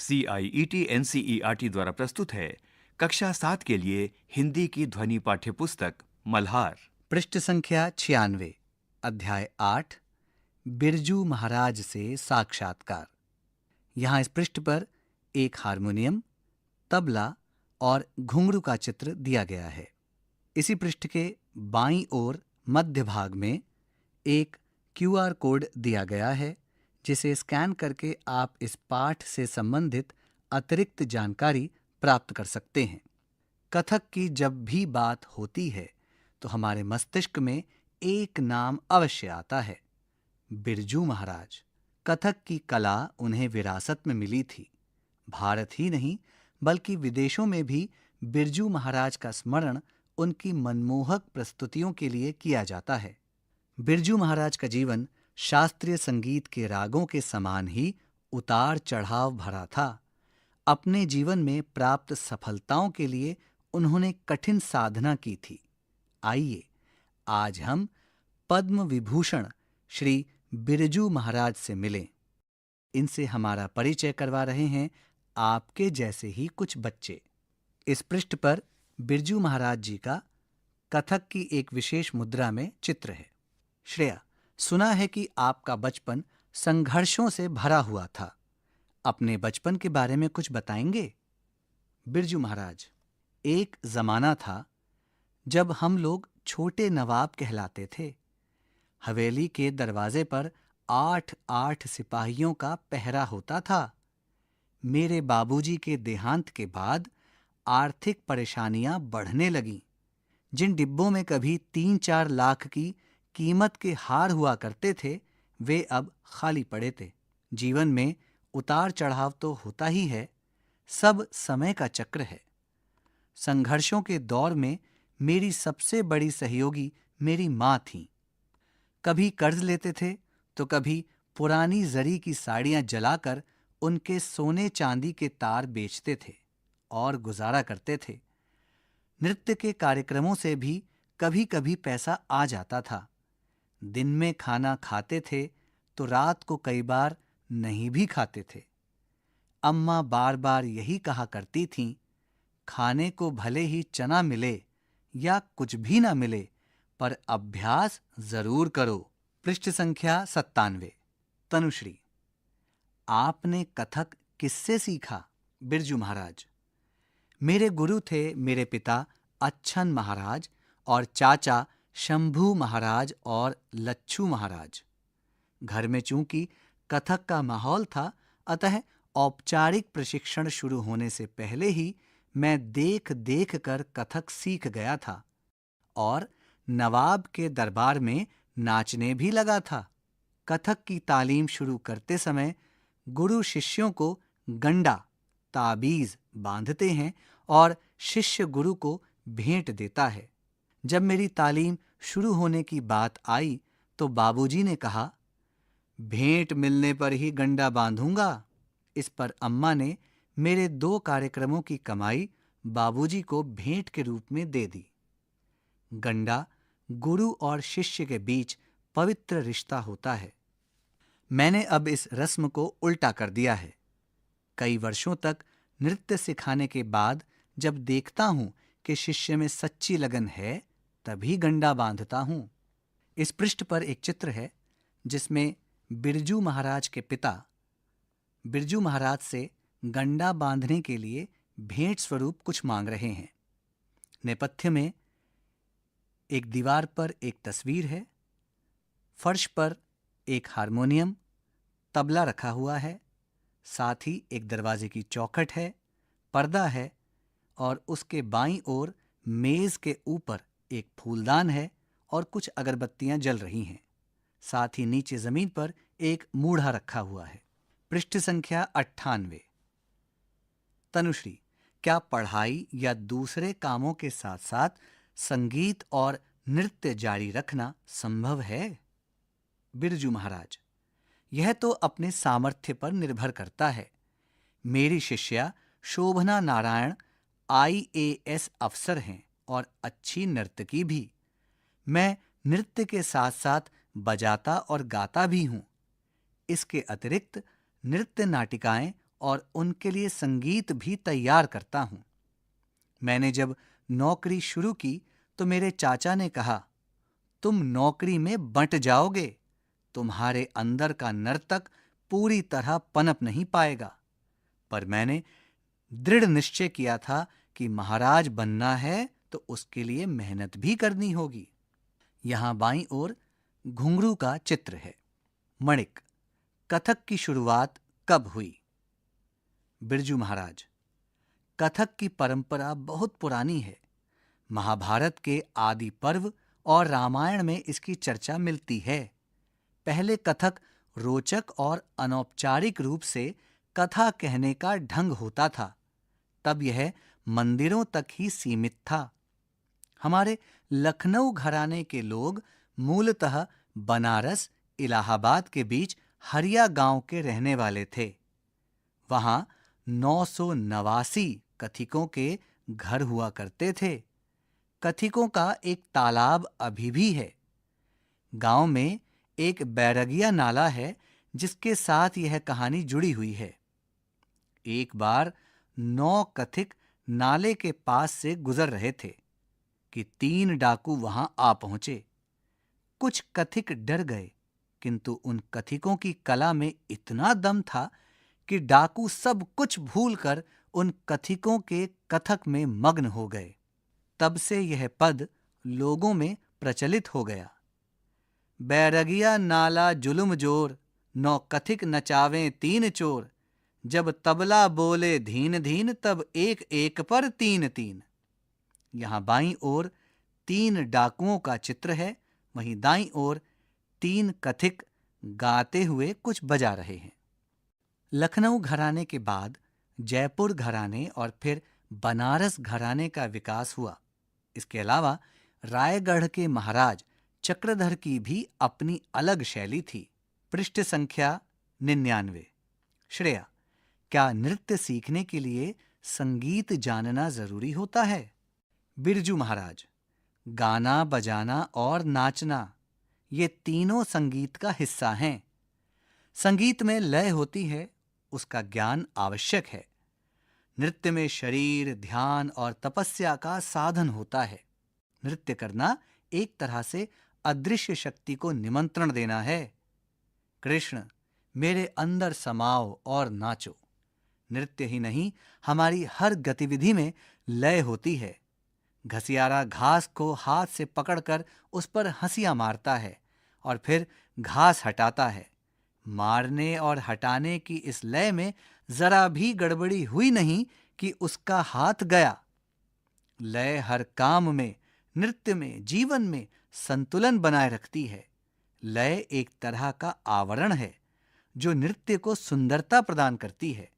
CIET NCERT द्वारा प्रस्तुत है कक्षा 7 के लिए हिंदी की ध्वनि पाठ्य पुस्तक मल्हार। पृष्ठ संख्या 96, अध्याय 8, बिरजू महाराज से साक्षात्कार। यहाँ इस पृष्ठ पर एक हारमोनियम, तबला और घुंघरू का चित्र दिया गया है। इसी पृष्ठ के बाईं ओर मध्य भाग में एक QR कोड दिया गया है, जिसे स्कैन करके आप इस पाठ से संबंधित अतिरिक्त जानकारी प्राप्त कर सकते हैं। कथक की जब भी बात होती है तो हमारे मस्तिष्क में एक नाम अवश्य आता है, बिरजू महाराज। कथक की कला उन्हें विरासत में मिली थी। भारत ही नहीं बल्कि विदेशों में भी बिरजू महाराज का स्मरण उनकी मनमोहक प्रस्तुतियों के लिए किया जाता है। बिरजू महाराज का जीवन शास्त्रीय संगीत के रागों के समान ही उतार चढ़ाव भरा था। अपने जीवन में प्राप्त सफलताओं के लिए उन्होंने कठिन साधना की थी। आइए आज हम पद्म विभूषण श्री बिरजू महाराज से मिलें। इनसे हमारा परिचय करवा रहे हैं आपके जैसे ही कुछ बच्चे। इस पृष्ठ पर बिरजू महाराज जी का कथक की एक विशेष मुद्रा में चित्र है। श्रेया, सुना है कि आपका बचपन संघर्षों से भरा हुआ था। अपने बचपन के बारे में कुछ बताएंगे? बिरजू महाराज, एक जमाना था जब हम लोग छोटे नवाब कहलाते थे। हवेली के दरवाजे पर 8-8 सिपाहियों का पहरा होता था। मेरे बाबूजी के देहांत के बाद आर्थिक परेशानियां बढ़ने लगीं। जिन डिब्बों में कभी 3-4 लाख की कीमत के हार हुआ करते थे, वे अब खाली पड़े थे। जीवन में उतार चढ़ाव तो होता ही है, सब समय का चक्र है। संघर्षों के दौर में मेरी सबसे बड़ी सहयोगी मेरी माँ थी। कभी कर्ज लेते थे तो कभी पुरानी जरी की साड़ियां जलाकर उनके सोने चांदी के तार बेचते थे और गुजारा करते थे। नृत्य के कार्यक्रमों से भी कभी कभी पैसा आ जाता था। दिन में खाना खाते थे तो रात को कई बार नहीं भी खाते थे। अम्मा बार बार यही कहा करती थीं, खाने को भले ही चना मिले या कुछ भी ना मिले, पर अभ्यास जरूर करो। पृष्ठ संख्या 97, तनुश्री, आपने कथक किससे सीखा? बिरजू महाराज, मेरे गुरु थे मेरे पिता अच्छन महाराज और चाचा शंभू महाराज और लच्छू महाराज। घर में चूंकि कथक का माहौल था, अतः औपचारिक प्रशिक्षण शुरू होने से पहले ही मैं देख देख कर कथक सीख गया था और नवाब के दरबार में नाचने भी लगा था। कथक की तालीम शुरू करते समय गुरु शिष्यों को गंडा, ताबीज बांधते हैं और शिष्य गुरु को भेंट देता है। जब मेरी तालीम शुरू होने की बात आई तो बाबूजी ने कहा, भेंट मिलने पर ही गंडा बांधूंगा। इस पर अम्मा ने मेरे 2 कार्यक्रमों की कमाई बाबूजी को भेंट के रूप में दे दी। गंडा गुरु और शिष्य के बीच पवित्र रिश्ता होता है। मैंने अब इस रस्म को उल्टा कर दिया है। कई वर्षों तक नृत्य सिखाने के बाद जब देखता हूं कि शिष्य में सच्ची लगन है, तभी गंडा बांधता हूं। इस पृष्ठ पर एक चित्र है जिसमें बिरजू महाराज के पिता बिरजू महाराज से गंडा बांधने के लिए भेंट स्वरूप कुछ मांग रहे हैं। नेपथ्य में एक दीवार पर एक तस्वीर है। फर्श पर एक हारमोनियम, तबला रखा हुआ है। साथ ही एक दरवाजे की चौखट है, पर्दा है और उसके बाईं ओर मेज के ऊपर एक फूलदान है और कुछ अगरबत्तियां जल रही हैं। साथ ही नीचे जमीन पर एक मूढ़ा रखा हुआ है। पृष्ठ संख्या 98, तनुश्री, क्या पढ़ाई या दूसरे कामों के साथ साथ संगीत और नृत्य जारी रखना संभव है? बिरजू महाराज, यह तो अपने सामर्थ्य पर निर्भर करता है। मेरी शिष्या शोभना नारायण IAS अफसर हैं और अच्छी नर्तकी भी। मैं नृत्य के साथ साथ बजाता और गाता भी हूं। इसके अतिरिक्त नृत्य नाटिकाएं और उनके लिए संगीत भी तैयार करता हूं। मैंने जब नौकरी शुरू की तो मेरे चाचा ने कहा, तुम नौकरी में बंट जाओगे, तुम्हारे अंदर का नर्तक पूरी तरह पनप नहीं पाएगा। पर मैंने दृढ़ निश्चय किया था कि महाराज बनना है तो उसके लिए मेहनत भी करनी होगी। यहां बाईं ओर घुंघरू का चित्र है। मणिक, कथक की शुरुआत कब हुई? बिरजू महाराज, कथक की परंपरा बहुत पुरानी है। महाभारत के आदि पर्व और रामायण में इसकी चर्चा मिलती है। पहले कथक रोचक और अनौपचारिक रूप से कथा कहने का ढंग होता था। तब यह मंदिरों तक ही सीमित था। हमारे लखनऊ घराने के लोग मूलतः बनारस, इलाहाबाद के बीच हरिया गांव के रहने वाले थे। वहां 989 कथिकों के घर हुआ करते थे। कथिकों का एक तालाब अभी भी है। गांव में एक बैरगिया नाला है जिसके साथ यह कहानी जुड़ी हुई है। एक बार 9 कथिक नाले के पास से गुजर रहे थे कि 3 डाकू वहां आ पहुंचे। कुछ कथिक डर गए, किंतु उन कथिकों की कला में इतना दम था कि डाकू सब कुछ भूलकर उन कथिकों के कथक में मग्न हो गए। तब से यह पद लोगों में प्रचलित हो गया। बैरगिया नाला जुलुम जोर, 9 कथिक नचावें 3 चोर, जब तबला बोले धीन धीन, तब एक एक पर 3 3। यहां बाईं ओर 3 डाकुओं का चित्र है, वहीं दाईं ओर 3 कथिक गाते हुए कुछ बजा रहे हैं। लखनऊ घराने के बाद जयपुर घराने और फिर बनारस घराने का विकास हुआ। इसके अलावा रायगढ़ के महाराज चक्रधर की भी अपनी अलग शैली थी। पृष्ठ संख्या 99। श्रेया, क्या नृत्य सीखने के लिए संगीत जानना जरूरी होता है? बिरजू महाराज, गाना बजाना और नाचना ये तीनों संगीत का हिस्सा हैं। संगीत में लय होती है, उसका ज्ञान आवश्यक है। नृत्य में शरीर, ध्यान और तपस्या का साधन होता है। नृत्य करना एक तरह से अदृश्य शक्ति को निमंत्रण देना है। कृष्ण, मेरे अंदर समाओ और नाचो। नृत्य ही नहीं, हमारी हर गतिविधि में लय होती है। घसियारा घास को हाथ से पकड़कर उस पर हंसियां मारता है और फिर घास हटाता है। मारने और हटाने की इस लय में जरा भी गड़बड़ी हुई नहीं कि उसका हाथ गया। लय हर काम में, नृत्य में, जीवन में संतुलन बनाए रखती है। लय एक तरह का आवरण है जो नृत्य को सुंदरता प्रदान करती है।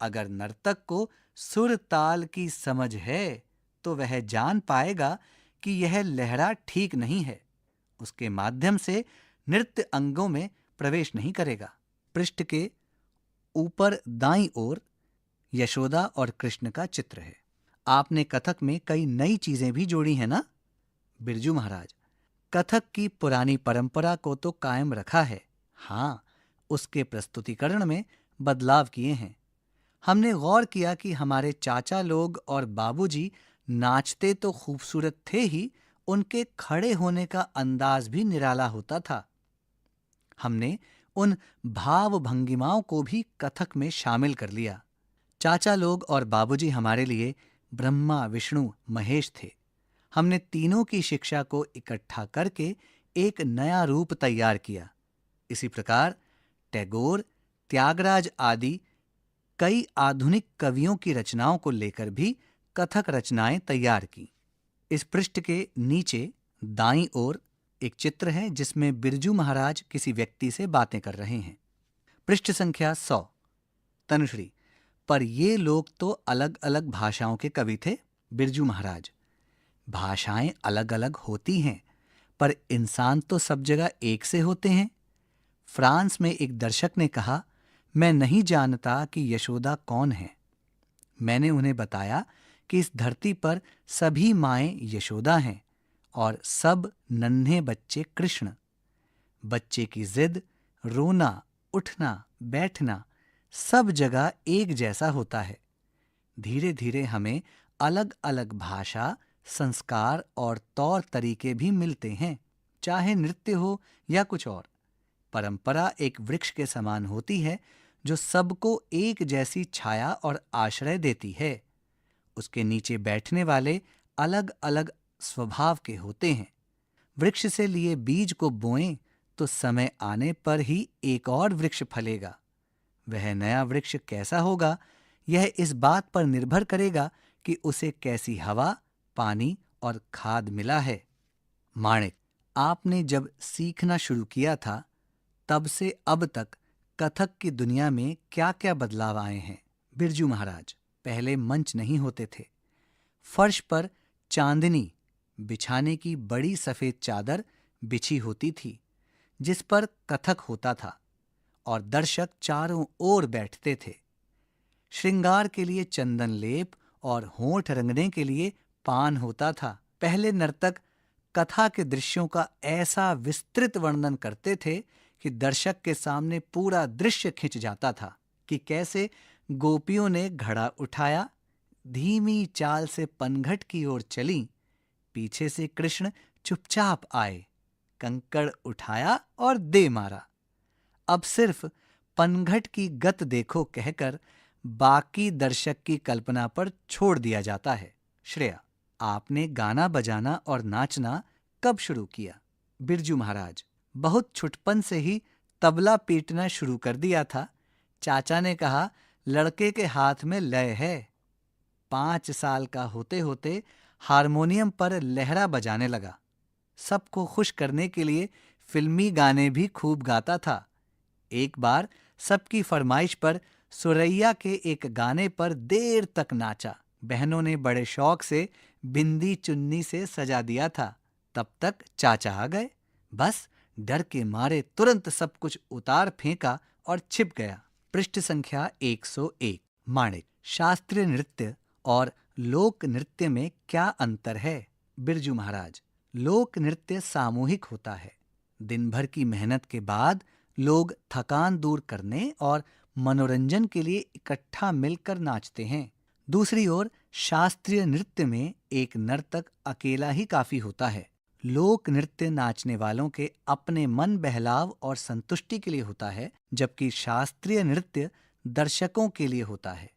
अगर नर्तक को सुर ताल की समझ है तो वह जान पाएगा कि यह लहरा ठीक नहीं है। उसके माध्यम से नृत्य अंगों में प्रवेश नहीं करेगा। पृष्ठ के ऊपर दाईं ओर यशोदा और कृष्ण का चित्र है। आपने कथक में कई नई चीजें भी जोड़ी हैं ना? बिरजू महाराज, कथक की पुरानी परंपरा को तो कायम रखा है। हाँ, उसके प्रस्तुतिकरण में बदलाव किए हैं। हमने गौर किया कि हमारे चाचा लोग और बाबूजी नाचते तो खूबसूरत थे ही, उनके खड़े होने का अंदाज भी निराला होता था। हमने उन भाव भंगिमाओं को भी कथक में शामिल कर लिया। चाचा लोग और बाबूजी हमारे लिए ब्रह्मा, विष्णु, महेश थे। हमने तीनों की शिक्षा को इकट्ठा करके एक नया रूप तैयार किया। इसी प्रकार टैगोर, त्यागराज आदि कई आधुनिक कवियों की रचनाओं को लेकर भी कथक रचनाएं तैयार की। इस पृष्ठ के नीचे दाईं ओर एक चित्र है जिसमें बिरजू महाराज किसी व्यक्ति से बातें कर रहे हैं। पृष्ठ संख्या 100। तनुश्री, पर ये लोग तो अलग अलग भाषाओं के कवि थे। बिरजू महाराज, भाषाएं अलग अलग होती हैं, पर इंसान तो सब जगह एक से होते हैं। फ्रांस में एक दर्शक ने कहा, मैं नहीं जानता कि यशोदा कौन है। मैंने उन्हें बताया कि इस धरती पर सभी माएं यशोदा हैं और सब नन्हे बच्चे कृष्ण। बच्चे की जिद, रोना, उठना, बैठना सब जगह एक जैसा होता है। धीरे धीरे हमें अलग अलग भाषा, संस्कार और तौर तरीके भी मिलते हैं, चाहे नृत्य हो या कुछ और। परंपरा एक वृक्ष के समान होती है जो सबको एक जैसी छाया और आश्रय देती है। उसके नीचे बैठने वाले अलग अलग स्वभाव के होते हैं। वृक्ष से लिए बीज को बोएं तो समय आने पर ही एक और वृक्ष फलेगा। वह नया वृक्ष कैसा होगा, यह इस बात पर निर्भर करेगा कि उसे कैसी हवा, पानी और खाद मिला है। माणिक, आपने जब सीखना शुरू किया था तब से अब तक कथक की दुनिया में क्या-क्या बदलाव आए हैं? बिरजू महाराज, पहले मंच नहीं होते थे। फर्श पर चांदनी बिछाने की बड़ी सफेद चादर बिछी होती थी जिस पर कथक होता था और दर्शक चारों ओर बैठते थे। श्रृंगार के लिए चंदन लेप और होंठ रंगने के लिए पान होता था। पहले नर्तक कथा के दृश्यों का ऐसा विस्तृत वर्णन करते थे कि दर्शक के सामने पूरा दृश्य खिंच जाता था कि कैसे गोपियों ने घड़ा उठाया, धीमी चाल से पनघट की ओर चली, पीछे से कृष्ण चुपचाप आए, कंकड़ उठाया और दे मारा। अब सिर्फ पनघट की गत देखो कहकर बाकी दर्शक की कल्पना पर छोड़ दिया जाता है। श्रेया, आपने गाना बजाना और नाचना कब शुरू किया? बिरजू महाराज, बहुत छुटपन से ही तबला पीटना शुरू कर दिया था। चाचा ने कहा, लड़के के हाथ में लय है। 5 साल का होते होते हारमोनियम पर लहरा बजाने लगा। सबको खुश करने के लिए फिल्मी गाने भी खूब गाता था। एक बार सबकी फरमाइश पर सुरैया के एक गाने पर देर तक नाचा। बहनों ने बड़े शौक से बिंदी चुन्नी से सजा दिया था। तब तक चाचा आ गए। बस डर के मारे तुरंत सब कुछ उतार फेंका और छिप गया। पृष्ठ संख्या 101। माणिक, शास्त्रीय नृत्य और लोक नृत्य में क्या अंतर है? बिरजू महाराज, लोक नृत्य सामूहिक होता है। दिन भर की मेहनत के बाद लोग थकान दूर करने और मनोरंजन के लिए इकट्ठा मिलकर नाचते हैं। दूसरी ओर शास्त्रीय नृत्य में एक नर्तक अकेला ही काफी होता है। लोक नृत्य नाचने वालों के अपने मन बहलाव और संतुष्टि के लिए होता है, जबकि शास्त्रीय नृत्य दर्शकों के लिए होता है।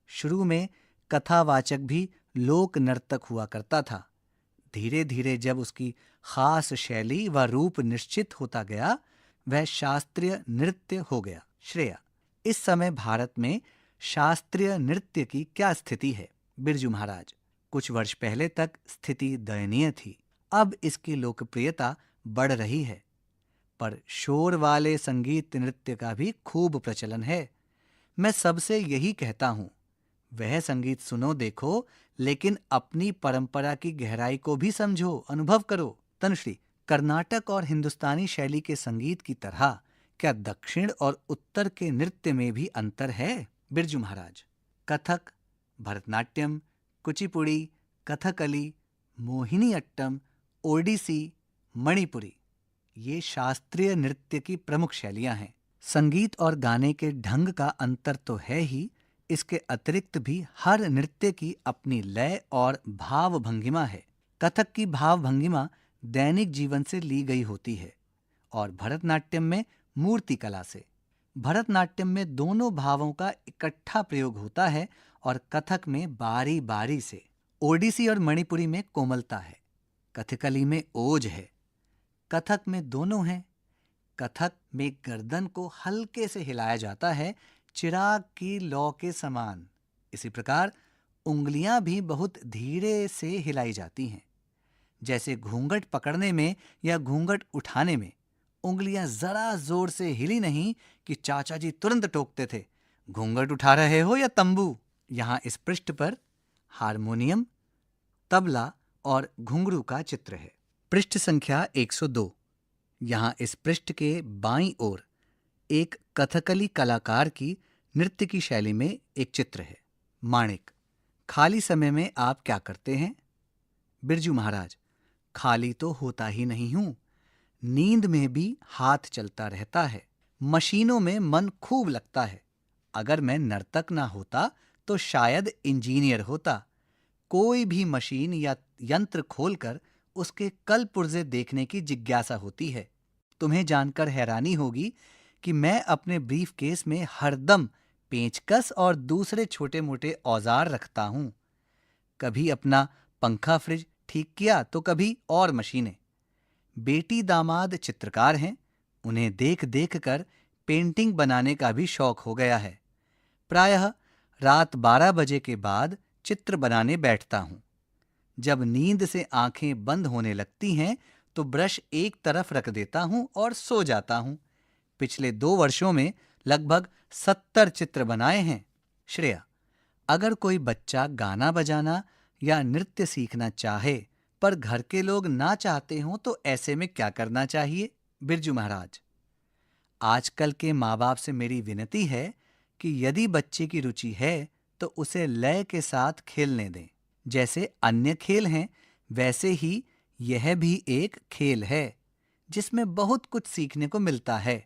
शुरू में कथावाचक भी लोक नर्तक हुआ करता था। धीरे धीरे जब उसकी खास शैली व रूप निश्चित होता गया, वह शास्त्रीय नृत्य हो गया। श्रेया, इस समय भारत में शास्त्रीय नृत्य की क्या स्थिति है? बिरजू महाराज, कुछ वर्ष पहले तक स्थिति दयनीय थी। अब इसकी लोकप्रियता बढ़ रही है, पर शोर वाले संगीत नृत्य का भी खूब प्रचलन है। मैं सबसे यही कहता हूँ, वह संगीत सुनो देखो, लेकिन अपनी परंपरा की गहराई को भी समझो, अनुभव करो। तनुश्री, कर्नाटक और हिंदुस्तानी शैली के संगीत की तरह क्या दक्षिण और उत्तर के नृत्य में भी अंतर है? बिरजू महाराज, कथक, भरतनाट्यम, कुचिपुड़ी, कथकली, मोहिनी अट्टम, ओडिसी, मणिपुरी, ये शास्त्रीय नृत्य की प्रमुख शैलियां हैं। संगीत और गाने के ढंग का अंतर तो है ही, इसके अतिरिक्त भी हर नृत्य की अपनी लय और भाव भंगिमा है। कथक की भाव भंगिमा दैनिक जीवन से ली गई होती है और भरतनाट्यम में मूर्ति कला से। भरतनाट्यम में दोनों भावों का इकट्ठा प्रयोग होता है और कथक में बारी बारी से। ओडिसी और मणिपुरी में कोमलता है, कथकली में ओज है। कथक में दोनों हैं। कथक में गर्दन को हल्के से हिलाया जाता है, चिराग की लौ के समान। इसी प्रकार उंगलियां भी बहुत धीरे से हिलाई जाती हैं। जैसे घूंघट पकड़ने में या घूंघट उठाने में उंगलियां जरा जोर से हिली नहीं कि चाचा जी तुरंत टोकते थे, घूंघट उठा रहे हो या तंबू। यहाँ इस पृष्ठ पर हारमोनियम, तबला और घुंघरू का चित्र है। पृष्ठ संख्या 102। यहाँ इस पृष्ठ के बाईं ओर एक कथकली कलाकार की नृत्य की शैली में एक चित्र है। माणिक, खाली समय में आप क्या करते हैं? बिरजू महाराज, खाली तो होता ही नहीं हूं, नींद में भी हाथ चलता रहता है, मशीनों में मन खूब लगता है। अगर मैं नर्तक ना होता तो शायद इंजीनियर होता। कोई भी मशीन या यंत्र खोलकर उसके कल पुर्जे देखने की जिज्ञासा होती है। तुम्हें जानकर हैरानी होगी कि मैं अपने ब्रीफ केस में हरदम पेंचकस और दूसरे छोटे मोटे औजार रखता हूं। कभी अपना पंखा फ्रिज ठीक किया तो कभी और मशीनें। बेटी दामाद चित्रकार हैं, उन्हें देख देख कर पेंटिंग बनाने का भी शौक हो गया है। प्रायः रात 12 बजे के बाद चित्र बनाने बैठता हूं। जब नींद से आंखें बंद होने लगती हैं तो ब्रश एक तरफ रख देता हूं और सो जाता हूं। पिछले 2 वर्षों में लगभग 70 चित्र बनाए हैं। श्रेया, अगर कोई बच्चा गाना बजाना या नृत्य सीखना चाहे पर घर के लोग ना चाहते हों तो ऐसे में क्या करना चाहिए? बिरजू महाराज, आजकल के माँ बाप से मेरी विनती है कि यदि बच्चे की रुचि है तो उसे लय के साथ खेलने दें। जैसे अन्य खेल हैं वैसे ही यह भी एक खेल है जिसमें बहुत कुछ सीखने को मिलता है।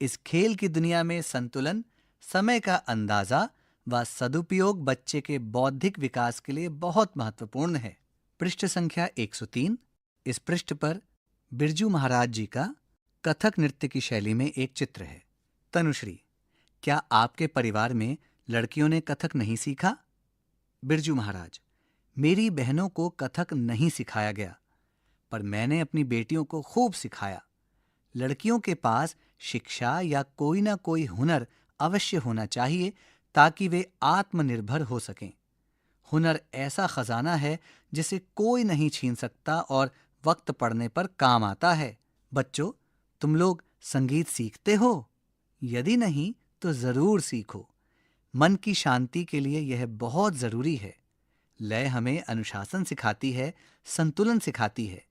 इस खेल की दुनिया में संतुलन, समय का अंदाजा व सदुपयोग बच्चे के बौद्धिक विकास के लिए बहुत महत्वपूर्ण है। पृष्ठ संख्या 103। इस पृष्ठ पर बिरजू महाराज जी का कथक नृत्य की शैली में एक चित्र है। तनुश्री, क्या आपके परिवार में लड़कियों ने कथक नहीं सीखा? बिरजू महाराज, मेरी बहनों को कथक नहीं सिखाया गया, पर मैंने अपनी बेटियों को खूब सिखाया। लड़कियों के पास शिक्षा या कोई ना कोई हुनर अवश्य होना चाहिए ताकि वे आत्मनिर्भर हो सकें। हुनर ऐसा खजाना है जिसे कोई नहीं छीन सकता और वक्त पड़ने पर काम आता है। बच्चों, तुम लोग संगीत सीखते हो? यदि नहीं तो जरूर सीखो। मन की शांति के लिए यह बहुत जरूरी है। लय हमें अनुशासन सिखाती है, संतुलन सिखाती है।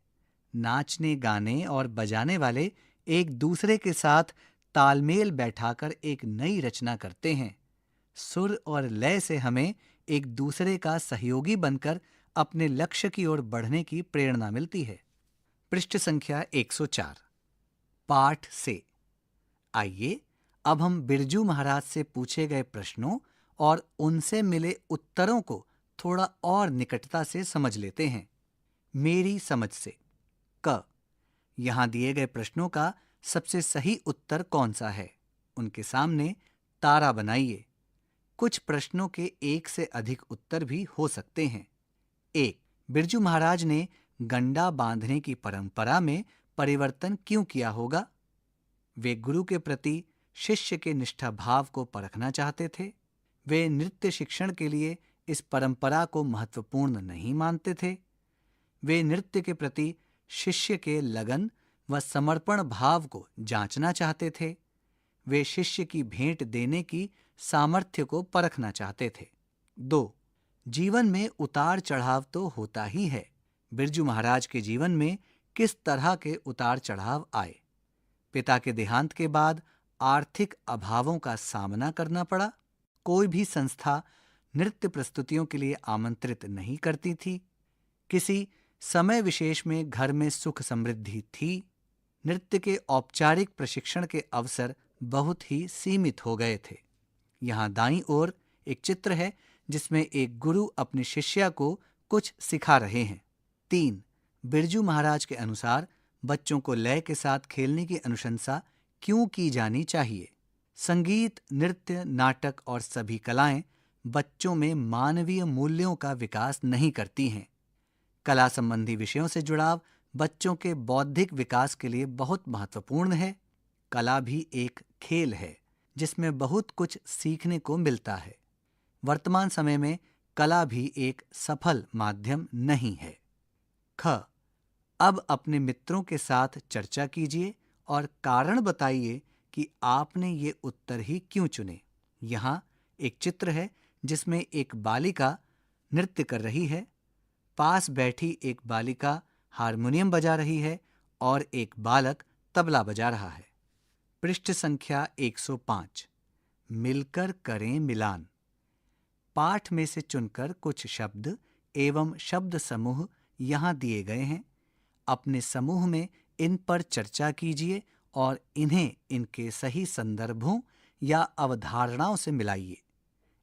नाचने, गाने और बजाने वाले एक दूसरे के साथ तालमेल बैठाकर एक नई रचना करते हैं। सुर और लय से हमें एक दूसरे का सहयोगी बनकर अपने लक्ष्य की ओर बढ़ने की प्रेरणा मिलती है। पृष्ठ संख्या 104। पाठ से। आइए अब हम बिरजू महाराज से पूछे गए प्रश्नों और उनसे मिले उत्तरों को थोड़ा और निकटता से समझ लेते हैं। मेरी समझ से। क, यहां दिए गए प्रश्नों का सबसे सही उत्तर कौन सा है? उनके सामने तारा बनाइए। कुछ प्रश्नों के एक से अधिक उत्तर भी हो सकते हैं। 1. बिरजू महाराज ने गंडा बांधने की परंपरा में परिवर्तन क्यों किया होगा? वे गुरु के प्रति शिष्य के निष्ठा भाव को परखना चाहते थे। वे नृत्य शिक्षण के लिए इस परंपरा को महत्वपूर्ण नहीं मानते थे। वे नृत्य के प्रति शिष्य के लगन व समर्पण भाव को जांचना चाहते थे। वे शिष्य की भेंट देने की सामर्थ्य को परखना चाहते थे। 2. जीवन में उतार चढ़ाव तो होता ही है। बिरजू महाराज के जीवन में किस तरह के उतार चढ़ाव आए? पिता के देहांत के बाद आर्थिक अभावों का सामना करना पड़ा। कोई भी संस्था नृत्य प्रस्तुतियों के लिए आमंत्रित नहीं करती थी। किसी समय विशेष में घर में सुख समृद्धि थी। नृत्य के औपचारिक प्रशिक्षण के अवसर बहुत ही सीमित हो गए थे। यहाँ दाईं ओर एक चित्र है जिसमें एक गुरु अपनी शिष्या को कुछ सिखा रहे हैं। 3. बिरजू महाराज के अनुसार बच्चों को लय के साथ खेलने की अनुशंसा क्यों की जानी चाहिए? संगीत, नृत्य, नाटक और सभी कलाएं बच्चों में मानवीय मूल्यों का विकास नहीं करती हैं। कला संबंधी विषयों से जुड़ाव बच्चों के बौद्धिक विकास के लिए बहुत महत्वपूर्ण है। कला भी एक खेल है जिसमें बहुत कुछ सीखने को मिलता है। वर्तमान समय में कला भी एक सफल माध्यम नहीं है। ख, अब अपने मित्रों के साथ चर्चा कीजिए और कारण बताइए कि आपने ये उत्तर ही क्यों चुने। यहाँ एक चित्र है जिसमें एक बालिका नृत्य कर रही है। पास बैठी एक बालिका हारमोनियम बजा रही है और एक बालक तबला बजा रहा है। पृष्ठ संख्या 105। मिलकर करें मिलान। पाठ में से चुनकर कुछ शब्द एवं शब्द समूह यहाँ दिए गए हैं। अपने समूह में इन पर चर्चा कीजिए और इन्हें इनके सही संदर्भों या अवधारणाओं से मिलाइए।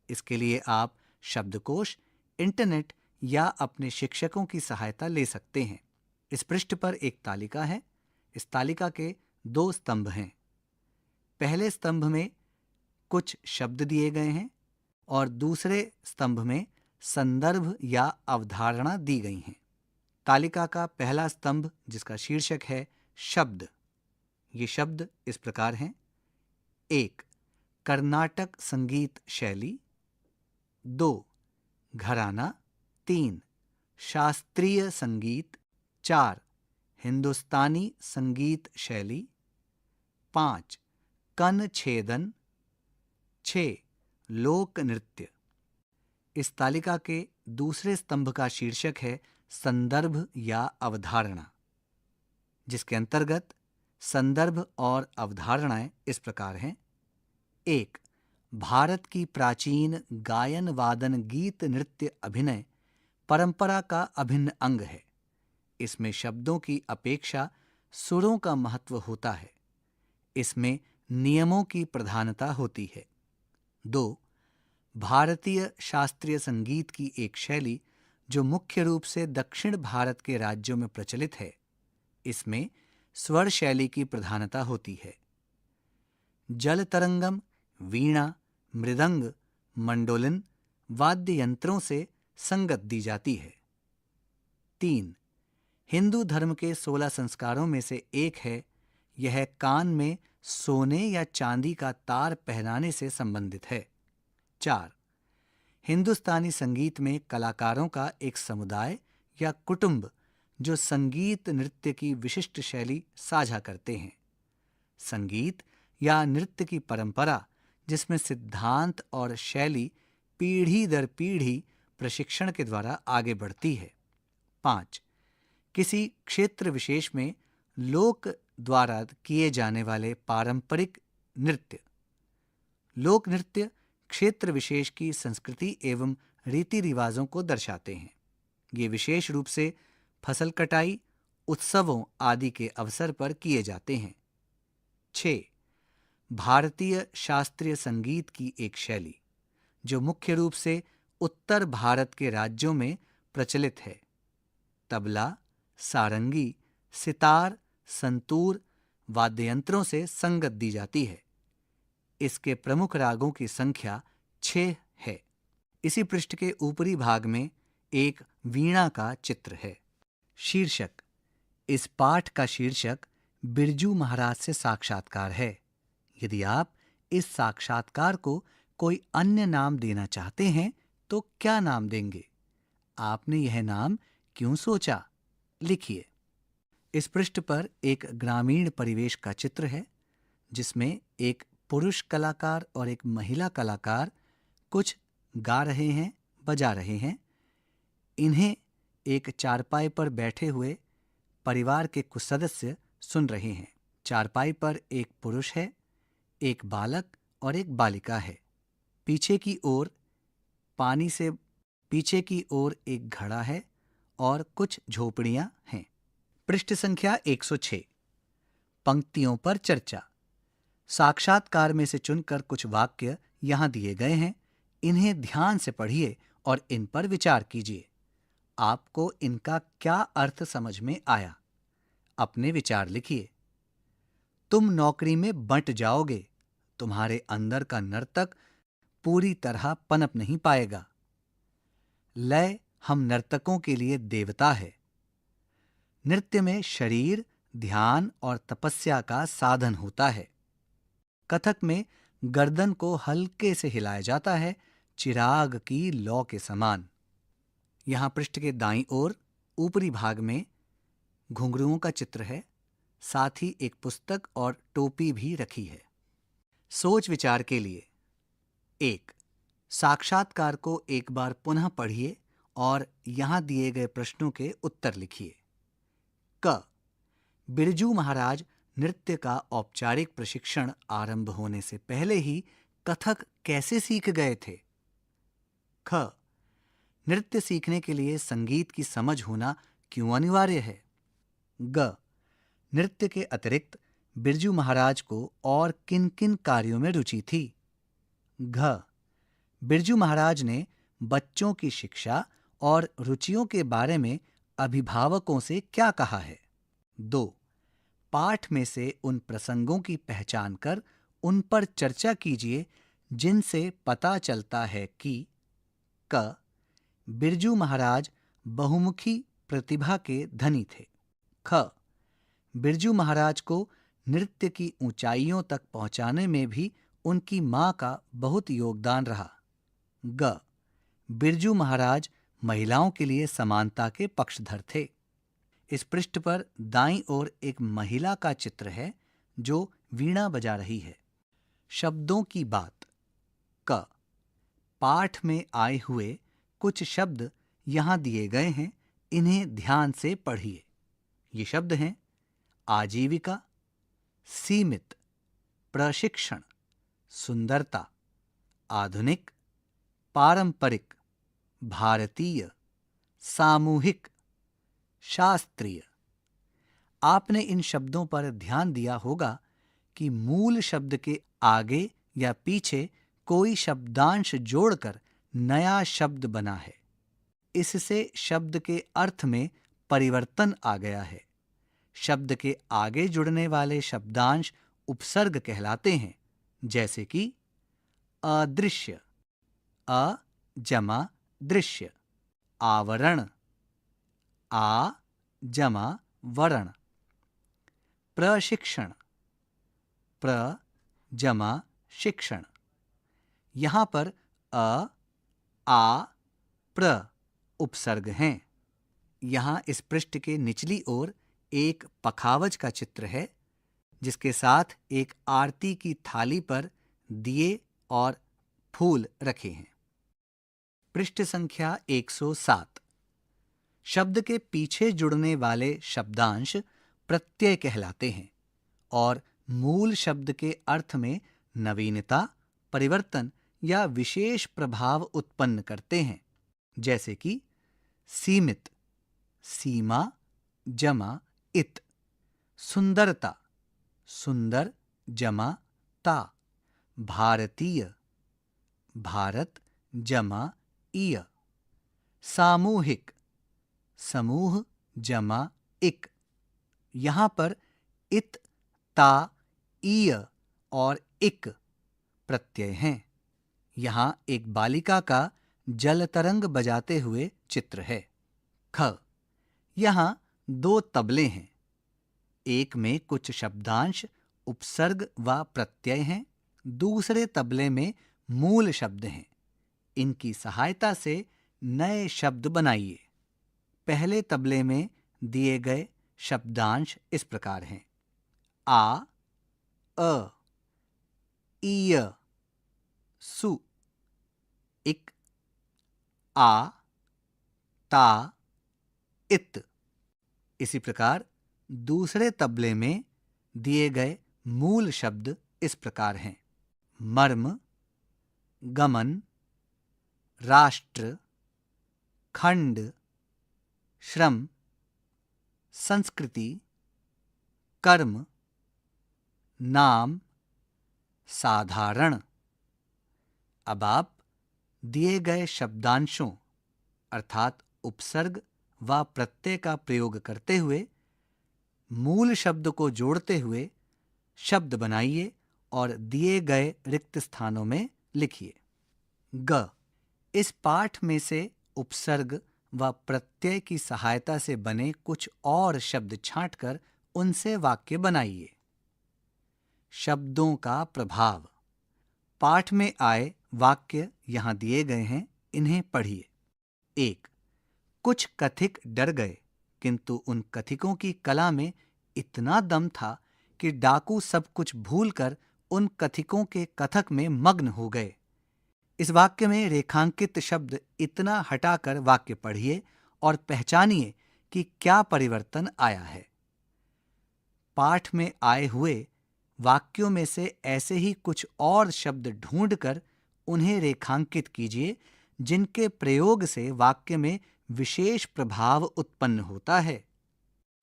इसके लिए आप शब्दकोश, इंटरनेट या अपने शिक्षकों की सहायता ले सकते हैं। इस पृष्ठ पर एक तालिका है। इस तालिका के 2 स्तंभ हैं। पहले स्तंभ में कुछ शब्द दिए गए हैं और दूसरे स्तंभ में संदर्भ या अवधारणा दी गई हैं। तालिका का पहला स्तंभ, जिसका शीर्षक है शब्द, ये शब्द इस प्रकार हैं: 1. कर्नाटक संगीत शैली। 2. घराना। 3. शास्त्रीय संगीत। 4. हिंदुस्तानी संगीत शैली। 5. कनछेदन। 6. लोक नृत्य। इस तालिका के दूसरे स्तंभ का शीर्षक है संदर्भ या अवधारणा, जिसके अंतर्गत संदर्भ और अवधारणाएं इस प्रकार हैं: 1. भारत की प्राचीन गायन वादन गीत नृत्य अभिनय परंपरा का अभिन्न अंग है। इसमें शब्दों की अपेक्षा सुरों का महत्व होता है। इसमें नियमों की प्रधानता होती है। 2. भारतीय शास्त्रीय संगीत की एक शैली जो मुख्य रूप से दक्षिण भारत के राज्यों में प्रचलित है। इसमें स्वर शैली की प्रधानता होती है। जल तरंगम, वीणा, मृदंग, मंडोलिन वाद्य यंत्रों से संगत दी जाती है। 3. हिंदू धर्म के 16 संस्कारों में से एक है। यह कान में सोने या चांदी का तार पहनाने से संबंधित है। 4. हिंदुस्तानी संगीत में कलाकारों का एक समुदाय या कुटुंब जो संगीत नृत्य की विशिष्ट शैली साझा करते हैं। संगीत या नृत्य की परंपरा जिसमें सिद्धांत और शैली पीढ़ी दर पीढ़ी प्रशिक्षण के द्वारा आगे बढ़ती है। 5. किसी क्षेत्र विशेष में लोक द्वारा किए जाने वाले पारंपरिक नृत्य। लोक नृत्य क्षेत्र विशेष की संस्कृति एवं रीति रिवाजों को दर्शाते हैं। ये विशेष रूप से फसल कटाई, उत्सवों आदि के अवसर पर किए जाते हैं। 6. भारतीय शास्त्रीय संगीत की एक शैली जो मुख्य रूप से उत्तर भारत के राज्यों में प्रचलित है। तबला, सारंगी, सितार, संतूर वाद्ययंत्रों से संगत दी जाती है। इसके प्रमुख रागों की संख्या 6 है। इसी पृष्ठ के ऊपरी भाग में एक वीणा का चित्र है। शीर्षक: इस पाठ का शीर्षक बिरजू महाराज से साक्षात्कार है। यदि आप इस साक्षात्कार को कोई अन्य नाम देना चाहते हैं तो क्या नाम देंगे? आपने यह नाम क्यों सोचा? लिखिए। इस पृष्ठ पर एक ग्रामीण परिवेश का चित्र है जिसमें एक पुरुष कलाकार और एक महिला कलाकार कुछ गा रहे हैं, बजा रहे हैं। इन्हें एक चारपाई पर बैठे हुए परिवार के कुछ सदस्य सुन रहे हैं। चारपाई पर एक पुरुष है, एक बालक और एक बालिका है। पीछे की ओर एक घड़ा है और कुछ झोपड़ियां हैं। पृष्ठ संख्या 106। पंक्तियों पर चर्चा। साक्षात्कार में से चुनकर कुछ वाक्य यहां दिए गए हैं। इन्हें ध्यान से पढ़िए और इन पर विचार कीजिए। आपको इनका क्या अर्थ समझ में आया? अपने विचार लिखिए। तुम नौकरी में बंट जाओगे। तुम्हारे अंदर का नर्तक पूरी तरह पनप नहीं पाएगा। लय हम नर्तकों के लिए देवता है। नृत्य में शरीर, ध्यान और तपस्या का साधन होता है। कथक में गर्दन को हल्के से हिलाया जाता है, चिराग की लौ के समान। यहां पृष्ठ के दाईं ओर ऊपरी भाग में घुंघरुओं का चित्र है। साथ ही एक पुस्तक और टोपी भी रखी है। सोच विचार के लिए: 1. साक्षात्कार को एक बार पुनः पढ़िए और यहां दिए गए प्रश्नों के उत्तर लिखिए। क. बिरजू महाराज नृत्य का औपचारिक प्रशिक्षण आरंभ होने से पहले ही कथक कैसे सीख गए थे? ख. नृत्य सीखने के लिए संगीत की समझ होना क्यों अनिवार्य है? ग. नृत्य के अतिरिक्त बिरजू महाराज को और किन किन कार्यों में रुचि थी? घ. बिरजू महाराज ने बच्चों की शिक्षा और रुचियों के बारे में अभिभावकों से क्या कहा है? 2. पाठ में से उन प्रसंगों की पहचान कर उन पर चर्चा कीजिए जिनसे पता चलता है कि क. बिरजू महाराज बहुमुखी प्रतिभा के धनी थे। ख. बिरजू महाराज को नृत्य की ऊंचाइयों तक पहुंचाने में भी उनकी मां का बहुत योगदान रहा। ग. बिरजू महाराज महिलाओं के लिए समानता के पक्षधर थे। इस पृष्ठ पर दाईं ओर एक महिला का चित्र है जो वीणा बजा रही है। शब्दों की बात। क. पाठ में आए हुए कुछ शब्द यहां दिए गए हैं, इन्हें ध्यान से पढ़िए। ये शब्द हैं आजीविका, सीमित, प्रशिक्षण, सुंदरता, आधुनिक, पारंपरिक, भारतीय, सामूहिक, शास्त्रीय। आपने इन शब्दों पर ध्यान दिया होगा कि मूल शब्द के आगे या पीछे कोई शब्दांश जोड़कर नया शब्द बना है। इससे शब्द के अर्थ में परिवर्तन आ गया है। शब्द के आगे जुड़ने वाले शब्दांश उपसर्ग कहलाते हैं, जैसे कि अदृश्य, अ जमा दृश्य, आवरण, आ जमा वरण, प्रशिक्षण, प्र जमा शिक्षण। यहां पर अ, आ, प्र उपसर्ग हैं। यहां इस पृष्ठ के निचली ओर एक पखावज का चित्र है, जिसके साथ एक आरती की थाली पर दिए और फूल रखे हैं। पृष्ठ संख्या 107। शब्द के पीछे जुड़ने वाले शब्दांश प्रत्यय कहलाते हैं और मूल शब्द के अर्थ में नवीनता, परिवर्तन या विशेष प्रभाव उत्पन्न करते हैं, जैसे कि सीमित, सीमा जमा इत, सुंदरता, सुंदर जमा ता, भारतीय, भारत जमा इय, सामूहिक, समूह जमा इक। यहां पर इत, ता, इय और इक प्रत्यय हैं। यहां एक बालिका का जल तरंग बजाते हुए चित्र है। ख. यहां 2 तबले हैं। एक में कुछ शब्दांश उपसर्ग व प्रत्यय हैं, दूसरे तबले में मूल शब्द हैं। इनकी सहायता से नए शब्द बनाइए। पहले तबले में दिए गए शब्दांश इस प्रकार हैं: आ, अ, इय, सु, इक, आ, ता, इत। इसी प्रकार दूसरे तबले में दिए गए मूल शब्द इस प्रकार हैं: मर्म, गमन, राष्ट्र, खंड, श्रम, संस्कृति, कर्म, नाम, साधारण। अब आप दिए गए शब्दांशों अर्थात उपसर्ग व प्रत्यय का प्रयोग करते हुए मूल शब्द को जोड़ते हुए शब्द बनाइए और दिए गए रिक्त स्थानों में लिखिए। ग. इस पाठ में से उपसर्ग व प्रत्यय की सहायता से बने कुछ और शब्द छांटकर उनसे वाक्य बनाइए। शब्दों का प्रभाव। पाठ में आए वाक्य यहां दिए गए हैं, इन्हें पढ़िए। 1. कुछ कथिक डर गए, किंतु उन कथिकों की कला में इतना दम था कि डाकू सब कुछ भूलकर उन कथिकों के कथक में मग्न हो गए। इस वाक्य में रेखांकित शब्द इतना हटाकर वाक्य पढ़िए और पहचानिए कि क्या परिवर्तन आया है। पाठ में आए हुए वाक्यों में से ऐसे ही कुछ और शब्द ढूंढकर उन्हें रेखांकित कीजिए जिनके प्रयोग से वाक्य में विशेष प्रभाव उत्पन्न होता है।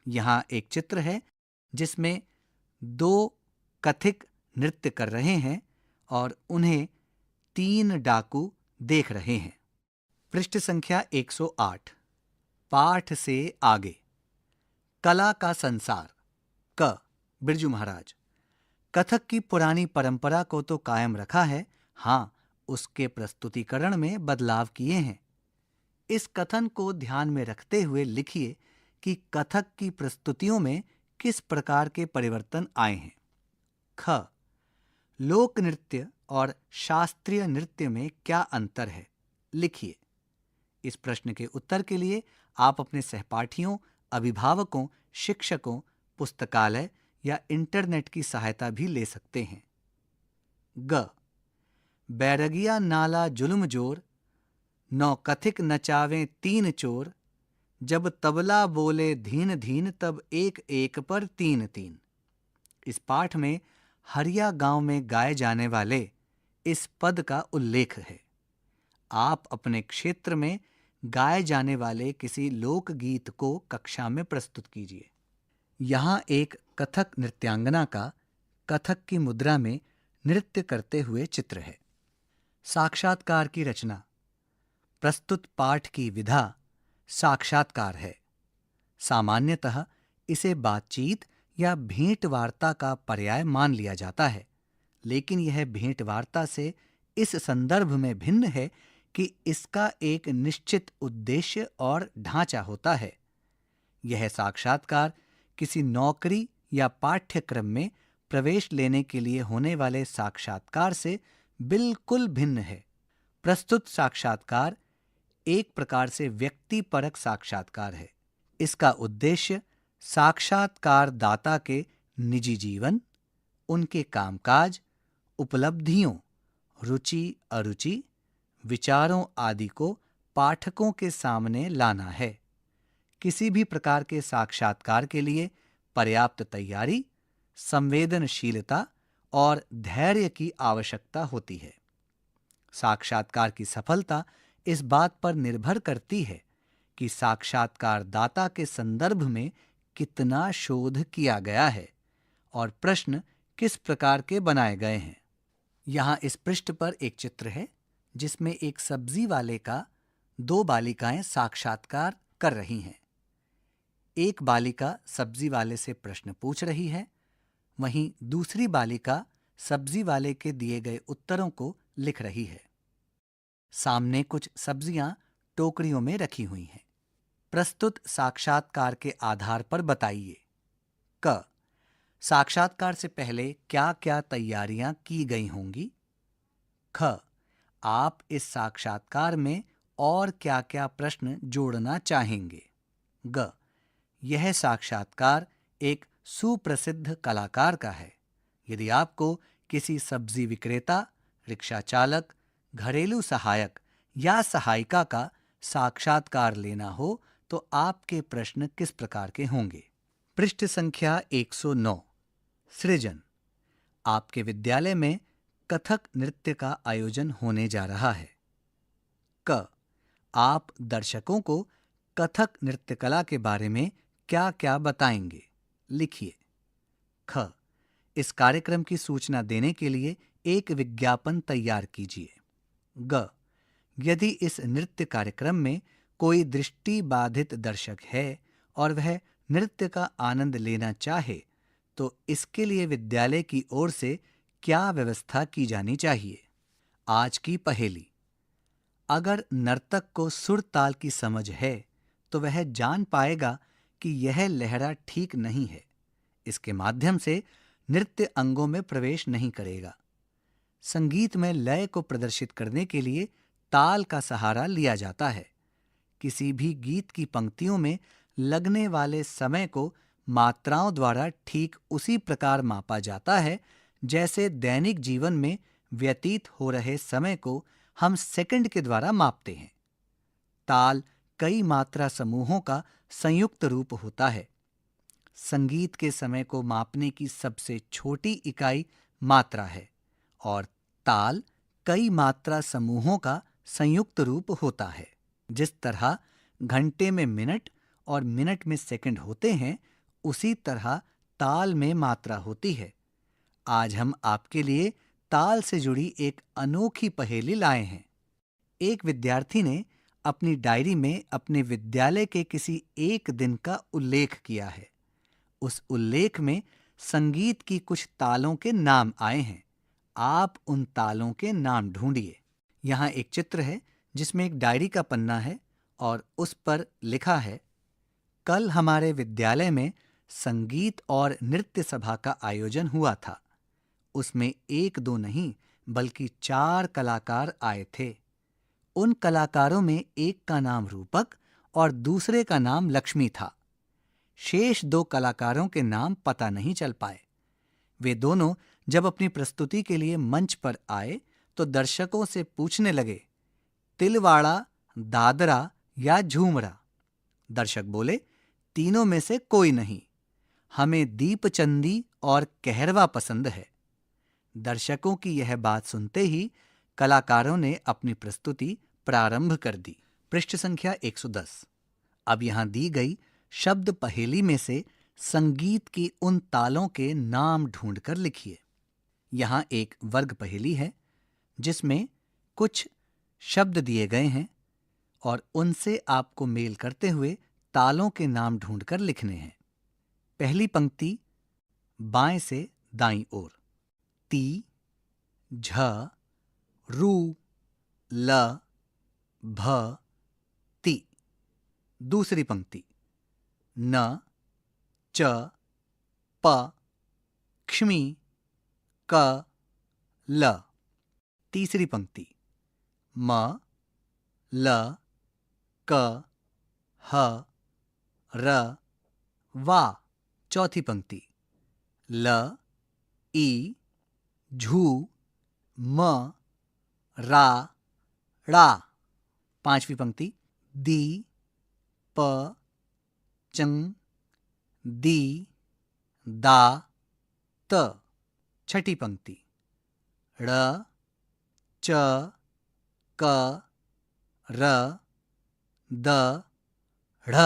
यहाँ एक चित्र है जिसमें 2 कथिक नृत्य कर रहे हैं और उन्हें 3 डाकू देख रहे हैं। पृष्ठ संख्या 108। पाठ से आगे। कला का संसार। क बिरजू महाराज। कथक की पुरानी परंपरा को तो कायम रखा है, हाँ, उसके प्रस्तुतिकरण में बदलाव किए हैं। इस कथन को ध्यान में रखते हुए लिखिए कि कथक की प्रस्तुतियों में किस प्रकार के परिवर्तन आए हैं। ख लोक नृत्य और शास्त्रीय नृत्य में क्या अंतर है, लिखिए। इस प्रश्न के उत्तर के लिए आप अपने सहपाठियों, अभिभावकों, शिक्षकों, पुस्तकालय या इंटरनेट की सहायता भी ले सकते हैं। ग बैरगिया नाला जुल्म जोर, नौ कथिक नचावें 3 चोर, जब तबला बोले धीन धीन तब एक एक पर 3 3। इस पाठ में हरिया गांव में गाए जाने वाले इस पद का उल्लेख है। आप अपने क्षेत्र में गाए जाने वाले किसी लोकगीत को कक्षा में प्रस्तुत कीजिए। यहाँ एक कथक नृत्यांगना का कथक की मुद्रा में नृत्य करते हुए चित्र है। साक्षात्कार की रचना। प्रस्तुत पाठ की विधा साक्षात्कार है। सामान्यतः इसे बातचीत या भेंट वार्ता का पर्याय मान लिया जाता है, लेकिन यह भेंट वार्ता से इस संदर्भ में भिन्न है कि इसका एक निश्चित उद्देश्य और ढांचा होता है। यह साक्षात्कार किसी नौकरी या पाठ्यक्रम में प्रवेश लेने के लिए होने वाले साक्षात्कार से बिल्कुल भिन्न है। प्रस्तुत साक्षात्कार एक प्रकार से व्यक्तिपरक साक्षात्कार है। इसका उद्देश्य साक्षात्कारदाता के निजी जीवन, उनके कामकाज, उपलब्धियों, रुचि अरुचि, विचारों आदि को पाठकों के सामने लाना है। किसी भी प्रकार के साक्षात्कार के लिए पर्याप्त तैयारी, संवेदनशीलता और धैर्य की आवश्यकता होती है। साक्षात्कार की सफलता इस बात पर निर्भर करती है कि साक्षात्कारदाता के संदर्भ में कितना शोध किया गया है और प्रश्न किस प्रकार के बनाए गए हैं। यहाँ इस पृष्ठ पर एक चित्र है जिसमें एक सब्जी वाले का 2 बालिकाएं साक्षात्कार कर रही हैं। एक बालिका सब्जी वाले से प्रश्न पूछ रही है, वहीं दूसरी बालिका सब्जी वाले के दिए गए उत्तरों को लिख रही है। सामने कुछ सब्जियां टोकरियों में रखी हुई हैं। प्रस्तुत साक्षात्कार के आधार पर बताइए। क साक्षात्कार से पहले क्या-क्या तैयारियां की गई होंगी? ख आप इस साक्षात्कार में और क्या-क्या प्रश्न जोड़ना चाहेंगे? ग यह साक्षात्कार एक सुप्रसिद्ध कलाकार का है। यदि आपको किसी सब्जी विक्रेता, रिक्शा चालक, घरेलू सहायक या सहायिका का साक्षात्कार लेना हो तो आपके प्रश्न किस प्रकार के होंगे? पृष्ठ संख्या 109। सृजन। आपके विद्यालय में कथक नृत्य का आयोजन होने जा रहा है। क आप दर्शकों को कथक नृत्य कला के बारे में क्या-क्या बताएंगे? लिखिए। ख इस कार्यक्रम की सूचना देने के लिए एक विज्ञापन तैयार कीजिए। ग यदि इस नृत्य कार्यक्रम में कोई दृष्टि बाधित दर्शक है और वह नृत्य का आनंद लेना चाहे तो इसके लिए विद्यालय की ओर से क्या व्यवस्था की जानी चाहिए? आज की पहेली। अगर नर्तक को सुर ताल की समझ है तो वह जान पाएगा कि यह लहरा ठीक नहीं है। इसके माध्यम से नृत्य अंगों में प्रवेश नहीं करेगा। संगीत में लय को प्रदर्शित करने के लिए ताल का सहारा लिया जाता है। किसी भी गीत की पंक्तियों में लगने वाले समय को मात्राओं द्वारा ठीक उसी प्रकार मापा जाता है जैसे दैनिक जीवन में व्यतीत हो रहे समय को हम सेकंड के द्वारा मापते हैं। ताल कई मात्रा समूहों का संयुक्त रूप होता है। संगीत के समय को मापने की सबसे छोटी इकाई मात्रा है और ताल कई मात्रा समूहों का संयुक्त रूप होता है। जिस तरह घंटे में मिनट और मिनट में सेकंड होते हैं, उसी तरह ताल में मात्रा होती है। आज हम आपके लिए ताल से जुड़ी एक अनोखी पहेली लाए हैं। एक विद्यार्थी ने अपनी डायरी में अपने विद्यालय के किसी एक दिन का उल्लेख किया है। उस उल्लेख में संगीत की कुछ तालों के नाम आए हैं। आप उन तालों के नाम ढूंढिए। यहाँ एक चित्र है जिसमें एक डायरी का पन्ना है और उस पर लिखा है, कल हमारे विद्यालय में संगीत और नृत्य सभा का आयोजन हुआ था। उसमें 1-2 नहीं बल्कि 4 कलाकार आए थे। उन कलाकारों में एक का नाम रूपक और दूसरे का नाम लक्ष्मी था। शेष 2 कलाकारों के नाम पता नहीं चल पाए। वे दोनों जब अपनी प्रस्तुति के लिए मंच पर आए तो दर्शकों से पूछने लगे, तिलवाड़ा, दादरा या झूमरा। दर्शक बोले, तीनों में से कोई नहीं, हमें दीपचंदी और कहरवा पसंद है। दर्शकों की यह बात सुनते ही कलाकारों ने अपनी प्रस्तुति प्रारंभ कर दी। पृष्ठ संख्या 110। अब यहां दी गई शब्द पहेली में से संगीत की उन तालों के नाम ढूंढकर लिखिए। यहां एक वर्ग पहेली है जिसमें कुछ शब्द दिए गए हैं और उनसे आपको मेल करते हुए तालों के नाम ढूंढकर लिखने हैं। पहली पंक्ति बाएं से दाईं ओर, ती, झ, रू, ल, भ, ती। दूसरी पंक्ति न, च, प, क्ष्मी, क, ल। तीसरी पंक्ति म, ल, क, ह, र, वा। चौथी पंक्ति ल, ई, झू, म, रा, ड़ा। पांचवी पंक्ति दी, प, चंग, दी, दा, त। छठी पंक्ति ड़, च, क, र, द, ढ़।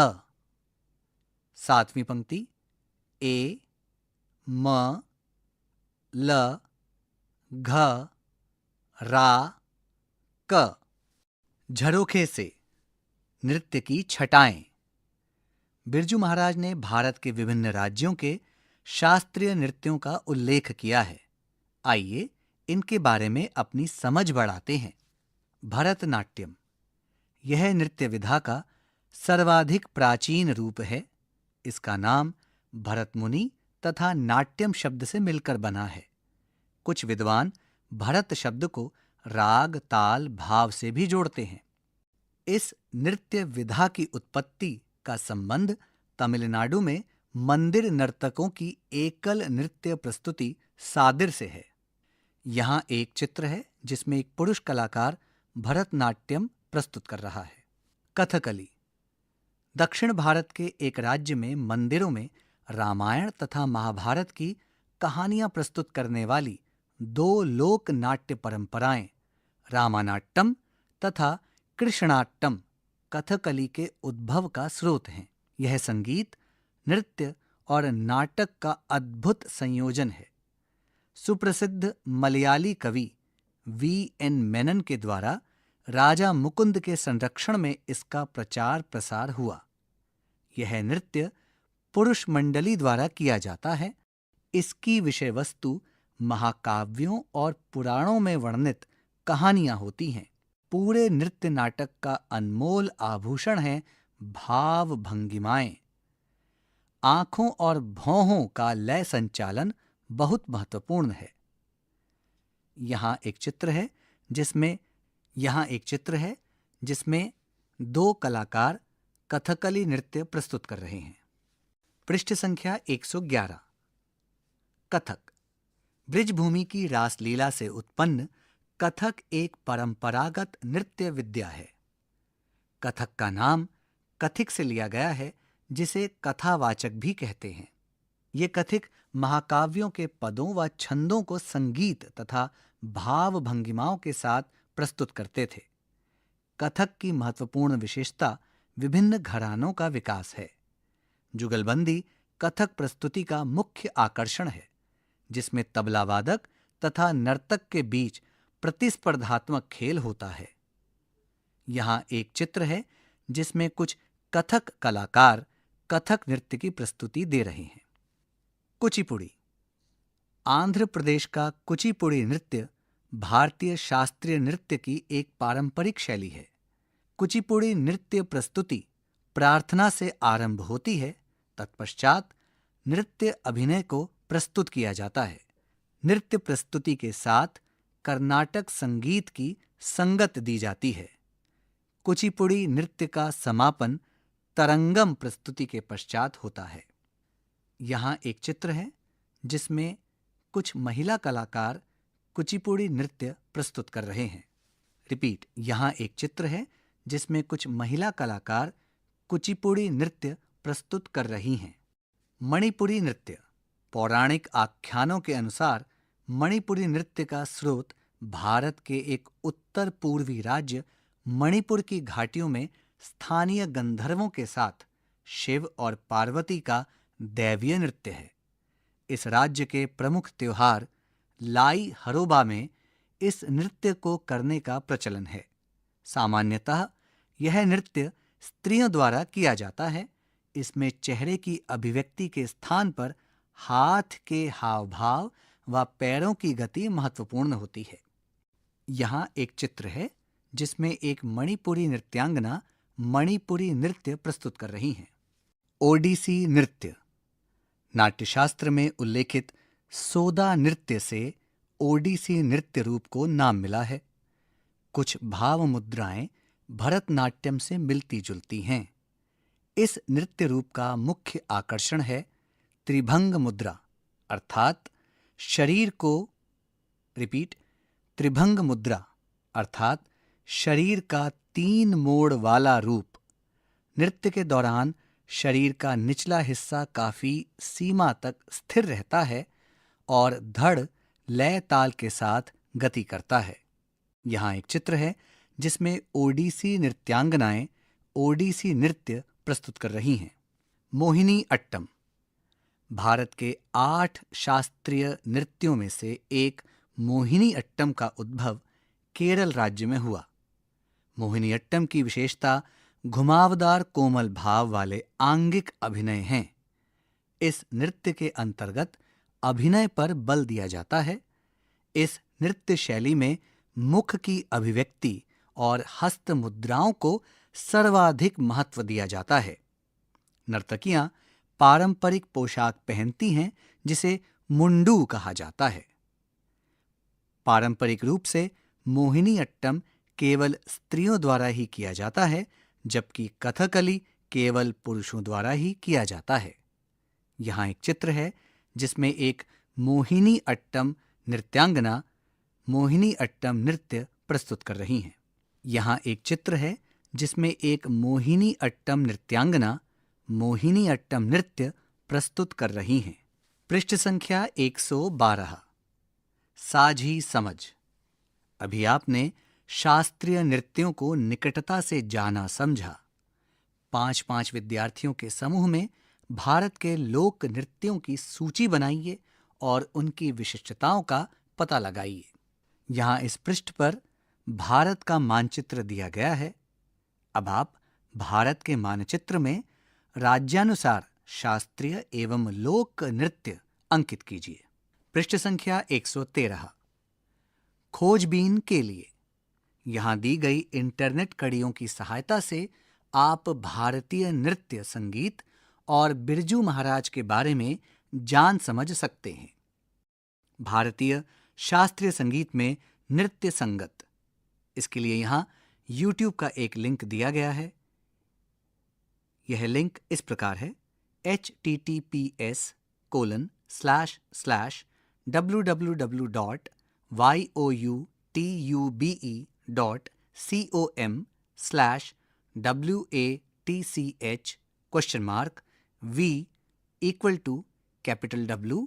सातवीं पंक्ति ए, म, ल, घ, रा, क। झरोखे से नृत्य की छटाएं। बिरजू महाराज ने भारत के विभिन्न राज्यों के शास्त्रीय नृत्यों का उल्लेख किया है। आइए इनके बारे में अपनी समझ बढ़ाते हैं। भरतनाट्यम, यह नृत्य विधा का सर्वाधिक प्राचीन रूप है। इसका नाम भरत मुनि तथा नाट्यम शब्द से मिलकर बना है। कुछ विद्वान भरत शब्द को राग, ताल, भाव से भी जोड़ते हैं। इस नृत्य विधा की उत्पत्ति का संबंध तमिलनाडु में मंदिर नर्तकों की एकल नृत्य प्रस्तुति सादिर से है। यहाँ एक चित्र है जिसमें एक पुरुष कलाकार भरतनाट्यम प्रस्तुत कर रहा है। कथकली, दक्षिण भारत के एक राज्य में मंदिरों में रामायण तथा महाभारत की कहानियां प्रस्तुत करने वाली 2 लोक नाट्य परंपराएं रामानाट्यम तथा कृष्णाट्यम कथकली के उद्भव का स्रोत हैं। यह संगीत, नृत्य और नाटक का अद्भुत संयोजन है। सुप्रसिद्ध मलयाली कवि V.N. मेनन के द्वारा राजा मुकुंद के संरक्षण में इसका प्रचार प्रसार हुआ। यह नृत्य पुरुष मंडली द्वारा किया जाता है। इसकी विषय वस्तु महाकाव्यों और पुराणों में वर्णित कहानियां होती हैं। पूरे नृत्य नाटक का अनमोल आभूषण है भाव भंगिमाएं। आंखों और भौहों का लय संचालन बहुत महत्वपूर्ण है। यहाँ एक चित्र है जिसमें 2 कलाकार कथकली नृत्य प्रस्तुत कर रहे हैं। पृष्ठ संख्या 111। कथक, ब्रिजभूमि की रासलीला से उत्पन्न कथक एक परंपरागत नृत्य विद्या है। कथक का नाम कथिक से लिया गया है, जिसे कथावाचक भी कहते हैं। ये कथिक महाकाव्यों के पदों व छंदों को संगीत तथा भाव भंगिमाओं के साथ प्रस्तुत करते थे। कथक की महत्वपूर्ण विशेषता विभिन्न घरानों का विकास है। जुगलबंदी कथक प्रस्तुति का मुख्य आकर्षण है, जिसमें तबला वादक तथा नर्तक के बीच प्रतिस्पर्धात्मक खेल होता है। यहाँ एक चित्र है जिसमें कुछ कथक कलाकार कथक नृत्य की प्रस्तुति दे रहे हैं। कुचिपुड़ी। आंध्र प्रदेश का कुचिपुड़ी नृत्य भारतीय शास्त्रीय नृत्य की एक पारंपरिक शैली है। कुचिपुड़ी नृत्य प्रस्तुति प्रार्थना से आरंभ होती है, तत्पश्चात नृत्य अभिनय को प्रस्तुत किया जाता है। नृत्य प्रस्तुति के साथ कर्नाटक संगीत की संगत दी जाती है। कुचिपुड़ी नृत्य का समापन तरंगम प्रस्तुति के पश्चात होता है। यहाँ एक चित्र है जिसमें कुछ महिला कलाकार कुचिपुड़ी नृत्य प्रस्तुत कर रहे हैं। रिपीट, यहाँ एक चित्र है जिसमें कुछ महिला कलाकार कुचिपुड़ी नृत्य प्रस्तुत कर रही हैं। मणिपुरी नृत्य। पौराणिक आख्यानों के अनुसार मणिपुरी नृत्य का स्रोत भारत के एक उत्तर पूर्वी राज्य मणिपुर की घाटियों में स्थानीय गंधर्वों के साथ शिव और पार्वती का दैवीय नृत्य है। इस राज्य के प्रमुख त्योहार लाई हरोबा में इस नृत्य को करने का प्रचलन है। सामान्यतः यह नृत्य स्त्रियों द्वारा किया जाता है। इसमें चेहरे की अभिव्यक्ति के स्थान पर हाथ के हाव भाव व पैरों की गति महत्वपूर्ण होती है। यहाँ एक चित्र है जिसमें एक मणिपुरी नृत्यांगना मणिपुरी नृत्य प्रस्तुत कर रही हैं। ओडिसी नृत्य। नाट्यशास्त्र में उल्लेखित सोदा नृत्य से ओडिसी नृत्य रूप को नाम मिला है। कुछ भाव मुद्राएं भरतनाट्यम से मिलती जुलती हैं। इस नृत्य रूप का मुख्य आकर्षण है त्रिभंग मुद्रा, अर्थात शरीर को रिपीट त्रिभंग मुद्रा अर्थात शरीर का 3 मोड़ वाला रूप। नृत्य के दौरान शरीर का निचला हिस्सा काफी सीमा तक स्थिर रहता है और धड़ लय ताल के साथ गति करता है। यहाँ एक चित्र है जिसमें ओडिसी नृत्यांगनाएं ओडिसी नृत्य प्रस्तुत कर रही हैं। मोहिनी अट्टम। भारत के 8 शास्त्रीय नृत्यों में से एक मोहिनी अट्टम का उद्भव केरल राज्य में हुआ। मोहिनी अट्टम की विशेषता घुमावदार कोमल भाव वाले आंगिक अभिनय हैं। इस नृत्य के अंतर्गत अभिनय पर बल दिया जाता है। इस नृत्य शैली में मुख की अभिव्यक्ति और हस्त मुद्राओं को सर्वाधिक महत्व दिया जाता है। नर्तकियां पारंपरिक पोशाक पहनती हैं जिसे मुंडू कहा जाता है। पारंपरिक रूप से मोहिनी अट्टम केवल स्त्रियों द्वारा ही किया जाता है, जबकि कथकली केवल पुरुषों द्वारा ही किया जाता है। यहाँ एक चित्र है जिसमें एक मोहिनी अट्टम नृत्यांगना मोहिनी अट्टम नृत्य प्रस्तुत कर रही हैं। यहाँ एक चित्र है जिसमें एक मोहिनी अट्टम नृत्यांगना मोहिनी अट्टम नृत्य प्रस्तुत कर रही हैं। पृष्ठ संख्या 112। साझी समझ। अभी आपने शास्त्रीय नृत्यों को निकटता से जाना समझा। 5-5 विद्यार्थियों के समूह में भारत के लोक नृत्यों की सूची बनाइए और उनकी विशिष्टताओं का पता लगाइए। यहाँ इस पृष्ठ पर भारत का मानचित्र दिया गया है। अब आप भारत के मानचित्र में राज्यानुसार शास्त्रीय एवं लोक नृत्य अंकित कीजिए। पृष्ठ संख्या 113। खोजबीन के लिए। यहाँ दी गई इंटरनेट कड़ियों की सहायता से आप भारतीय नृत्य संगीत और बिरजू महाराज के बारे में जान समझ सकते हैं। भारतीय शास्त्रीय संगीत में नृत्य संगत, इसके लिए यहाँ YouTube का एक लिंक दिया गया है। यह लिंक इस प्रकार है https://www.youtube.com/V=W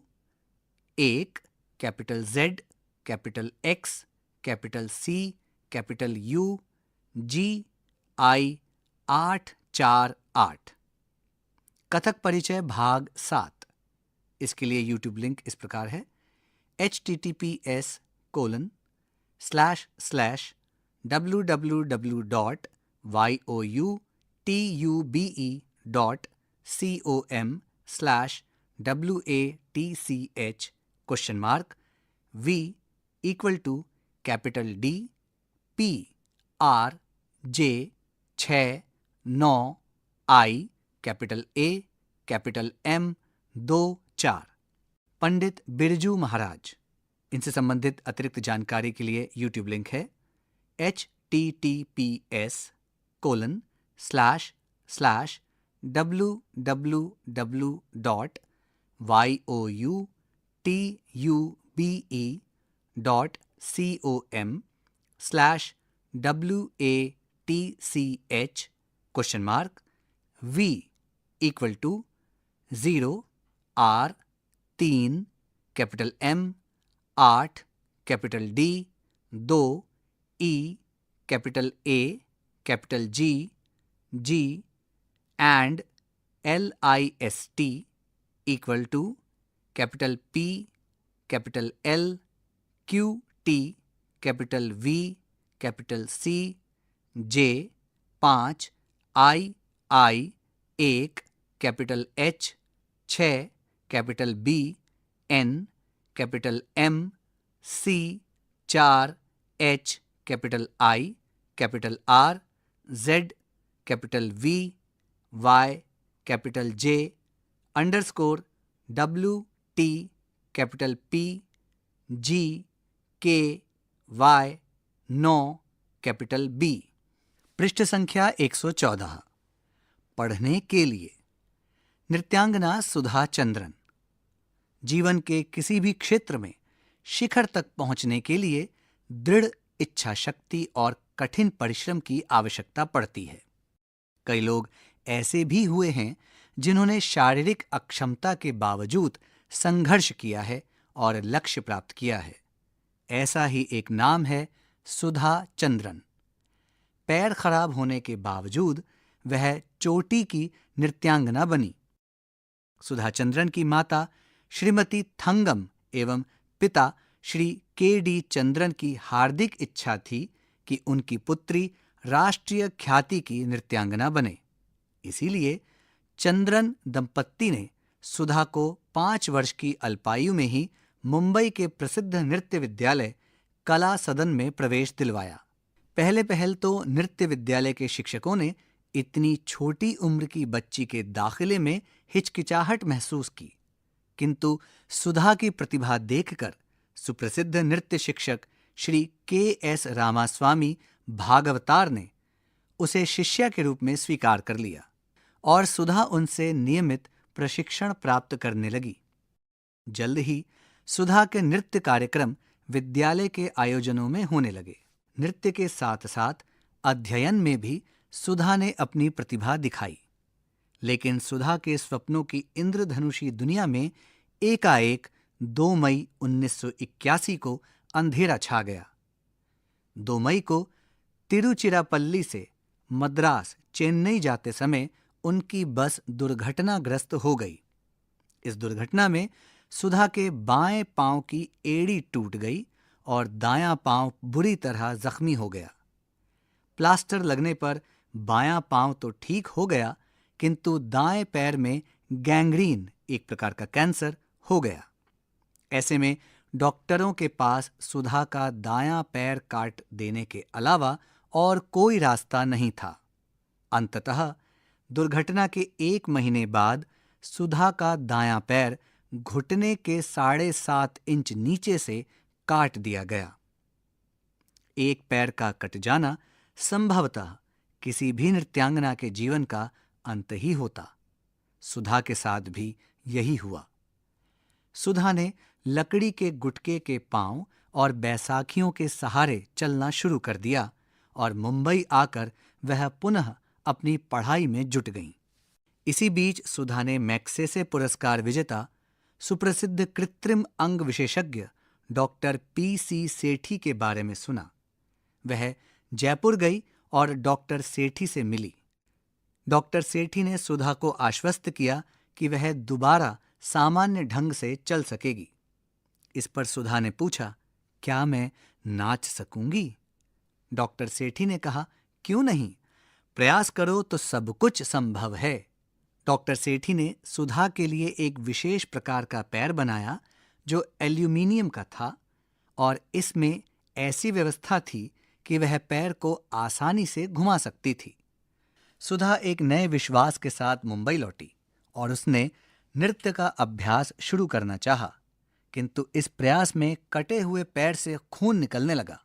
एक capital Z capital X capital C capital U G I 848। Kathak परिचय भाग 7। इसके लिए यूट्यूब लिंक इस प्रकार है https://www.youtube.com/WATCH?v equal to capital D P R J 6 9 I capital A capital M 2 4। Pandit Birju Maharaj. इनसे संबंधित अतिरिक्त जानकारी के लिए यूट्यूब लिंक है https://www.youtube.com/WATCH?v equal to 0 R 3 capital M 8 capital D 2 E capital A capital G G and LIST equal to capital P capital L Q T capital V capital C J 5 I 1 capital H 6 capital B N capital M C 4 H capital I capital R Z capital V Y capital J underscore W T capital P G K Y 9 capital B। पृष्ठ संख्या 114। पढ़ने के लिए। नृत्यांगना सुधा चंद्रन। जीवन के किसी भी क्षेत्र में शिखर तक पहुंचने के लिए दृढ़ इच्छा शक्ति और कठिन परिश्रम की आवश्यकता पड़ती है। कई लोग ऐसे भी हुए हैं जिन्होंने शारीरिक अक्षमता के बावजूद संघर्ष किया है और लक्ष्य प्राप्त किया है। ऐसा ही एक नाम है सुधा चंद्रन। पैर खराब होने के बावजूद वह चोटी की नृत्यांगना बनी। सुधा चंद्रन की माता श्रीमती थंगम एवं पिता श्री के.डी. चंद्रन की हार्दिक इच्छा थी कि उनकी पुत्री राष्ट्रीय ख्याति की नृत्यांगना बने। इसीलिए चंद्रन दंपत्ति ने सुधा को 5 वर्ष की अल्पायु में ही मुंबई के प्रसिद्ध नृत्य विद्यालय कला सदन में प्रवेश दिलवाया। पहले तो नृत्य विद्यालय के शिक्षकों ने इतनी छोटी उम्र की बच्ची के दाखिले में हिचकिचाहट महसूस की, किंतु सुधा की प्रतिभा देखकर सुप्रसिद्ध नृत्य शिक्षक श्री के.एस. रामास्वामी भागवतार ने उसे शिष्या के रूप में स्वीकार कर लिया और सुधा उनसे नियमित प्रशिक्षण प्राप्त करने लगी। जल्द ही सुधा के नृत्य कार्यक्रम विद्यालय के आयोजनों में होने लगे। नृत्य के साथ साथ अध्ययन में भी सुधा ने अपनी प्रतिभा दिखाई। लेकिन सुधा के स्वप्नों की इंद्रधनुषी दुनिया में एकाएक 2 मई 1981 को अंधेरा छा गया। 2 मई को तिरुचिरापल्ली से मद्रास चेन्नई जाते समय उनकी बस दुर्घटनाग्रस्त हो गई। इस दुर्घटना में सुधा के बाएं पांव की एड़ी टूट गई और दायां पांव बुरी तरह जख्मी हो गया। प्लास्टर लगने पर बायां पांव तो ठीक हो गया, किंतु दाएं पैर में गैंग्रीन, एक प्रकार का कैंसर, हो गया। ऐसे में डॉक्टरों के पास सुधा का दायां पैर काट देने के अलावा और कोई रास्ता नहीं था। अंततः दुर्घटना के 1 महीने बाद सुधा का दायां पैर घुटने के 7.5 इंच नीचे से काट दिया गया। एक पैर का कट जाना संभवतः किसी भी नृत्यांगना के जीवन का अंत ही होता। सुधा के साथ भी यही हुआ। सुधा ने लकड़ी के गुटके के पांव और बैसाखियों के सहारे चलना शुरू कर दिया और मुंबई आकर वह पुनः अपनी पढ़ाई में जुट गईं। इसी बीच सुधा ने मैग्सेसे पुरस्कार विजेता सुप्रसिद्ध कृत्रिम अंग विशेषज्ञ डॉक्टर P.C. सेठी के बारे में सुना। वह जयपुर गई और डॉक्टर सेठी से मिली। डॉक्टर सेठी ने सुधा को आश्वस्त किया कि वह दोबारा सामान्य ढंग से चल सकेगी। इस पर सुधा ने पूछा, क्या मैं नाच सकूंगी? डॉक्टर सेठी ने कहा, क्यों नहीं, प्रयास करो तो सब कुछ संभव है। डॉक्टर सेठी ने सुधा के लिए एक विशेष प्रकार का पैर बनाया जो एल्यूमीनियम का था और इसमें ऐसी व्यवस्था थी कि वह पैर को आसानी से घुमा सकती थी। सुधा एक नए विश्वास के साथ मुंबई लौटी और उसने नृत्य का अभ्यास शुरू करना चाहा, किंतु इस प्रयास में कटे हुए पैर से खून निकलने लगा।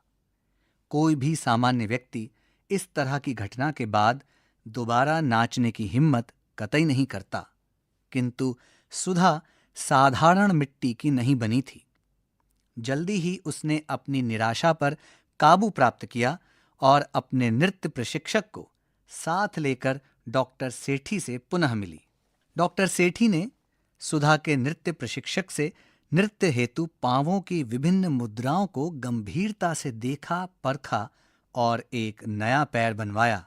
कोई भी सामान्य व्यक्ति इस तरह की घटना के बाद दोबारा नाचने की हिम्मत कतई नहीं करता, किंतु सुधा साधारण मिट्टी की नहीं बनी थी। जल्दी ही उसने अपनी निराशा पर काबू प्राप्त किया और अपने नृत्य प्रशिक्षक को साथ लेकर डॉक्टर सेठी से पुनः मिली। डॉक्टर सेठी ने सुधा के नृत्य प्रशिक्षक से नृत्य हेतु पांवों की विभिन्न मुद्राओं को गंभीरता से देखा, परखा और एक नया पैर बनवाया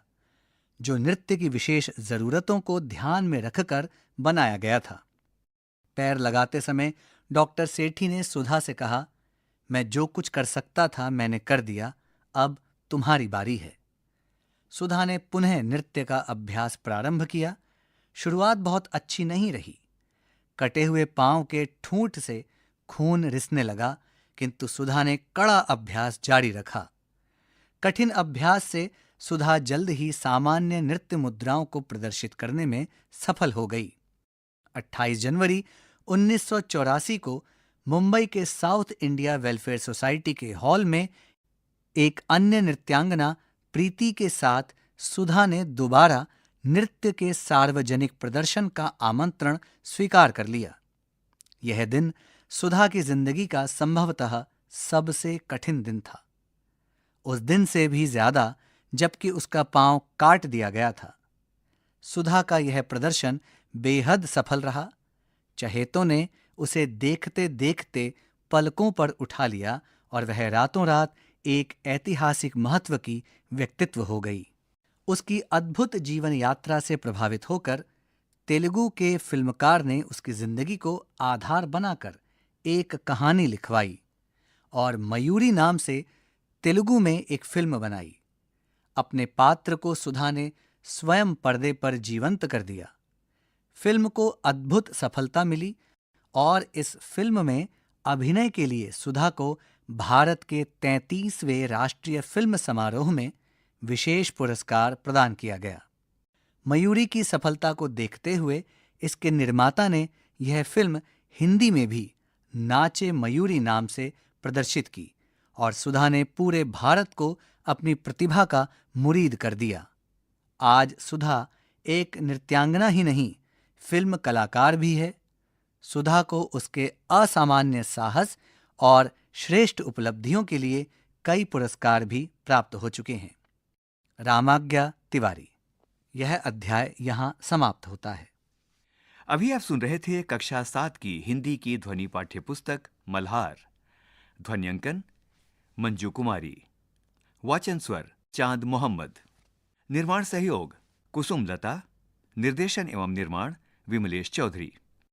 जो नृत्य की विशेष जरूरतों को ध्यान में रखकर बनाया गया था। पैर लगाते समय डॉक्टर सेठी ने सुधा से कहा, मैं जो कुछ कर सकता था मैंने कर दिया, अब तुम्हारी बारी है। सुधा ने पुनः नृत्य का अभ्यास प्रारंभ किया। शुरुआत बहुत अच्छी नहीं रही। कटे हुए पांव के ठूंठ से खून रिसने लगा, किंतु सुधा ने कड़ा अभ्यास जारी रखा। कठिन अभ्यास से सुधा जल्द ही सामान्य नृत्य मुद्राओं को प्रदर्शित करने में सफल हो गई। 28 जनवरी 1984 को मुंबई के साउथ इंडिया वेलफेयर सोसाइटी के हॉल में एक अन्य नृत्यांगना प्रीति के साथ सुधा ने दोबारा नृत्य के सार्वजनिक प्रदर्शन का आमंत्रण स्वीकार कर लिया। यह दिन सुधा की जिंदगी का संभवतः सबसे कठिन दिन था, उस दिन से भी ज्यादा जबकि उसका पांव काट दिया गया था। सुधा का यह प्रदर्शन बेहद सफल रहा। चहेतों ने उसे देखते देखते पलकों पर उठा लिया और वह रातों रात एक ऐतिहासिक महत्व की व्यक्तित्व हो गई। उसकी अद्भुत जीवन यात्रा से प्रभावित होकर तेलुगु के फिल्मकार ने उसकी जिंदगी को आधार बनाकर एक कहानी लिखवाई और मयूरी नाम से तेलुगु में एक फिल्म बनाई। अपने पात्र को सुधा ने स्वयं पर्दे पर जीवंत कर दिया। फिल्म को अद्भुत सफलता मिली और इस फिल्म में अभिनय के लिए सुधा को भारत के 33वें राष्ट्रीय फिल्म समारोह में विशेष पुरस्कार प्रदान किया गया। मयूरी की सफलता को देखते हुए इसके निर्माता ने यह फिल्म हिंदी में भी नाचे मयूरी नाम से प्रदर्शित की और सुधा ने पूरे भारत को अपनी प्रतिभा का मुरीद कर दिया। आज सुधा एक नृत्यांगना ही नहीं, फिल्म कलाकार भी है। सुधा को उसके असामान्य साहस और श्रेष्ठ उपलब्धियों के लिए कई पुरस्कार भी प्राप्त हो चुके हैं। रामाज्ञा तिवारी। यह अध्याय यहाँ समाप्त होता है। अभी आप सुन रहे थे कक्षा 7 की हिंदी की ध्वनि पाठ्य पुस्तक मल्हार। ध्वन्यांकन मंजू कुमारी। वाचन स्वर चांद मोहम्मद। निर्माण सहयोग कुसुम लता। निर्देशन एवं निर्माण विमलेश चौधरी।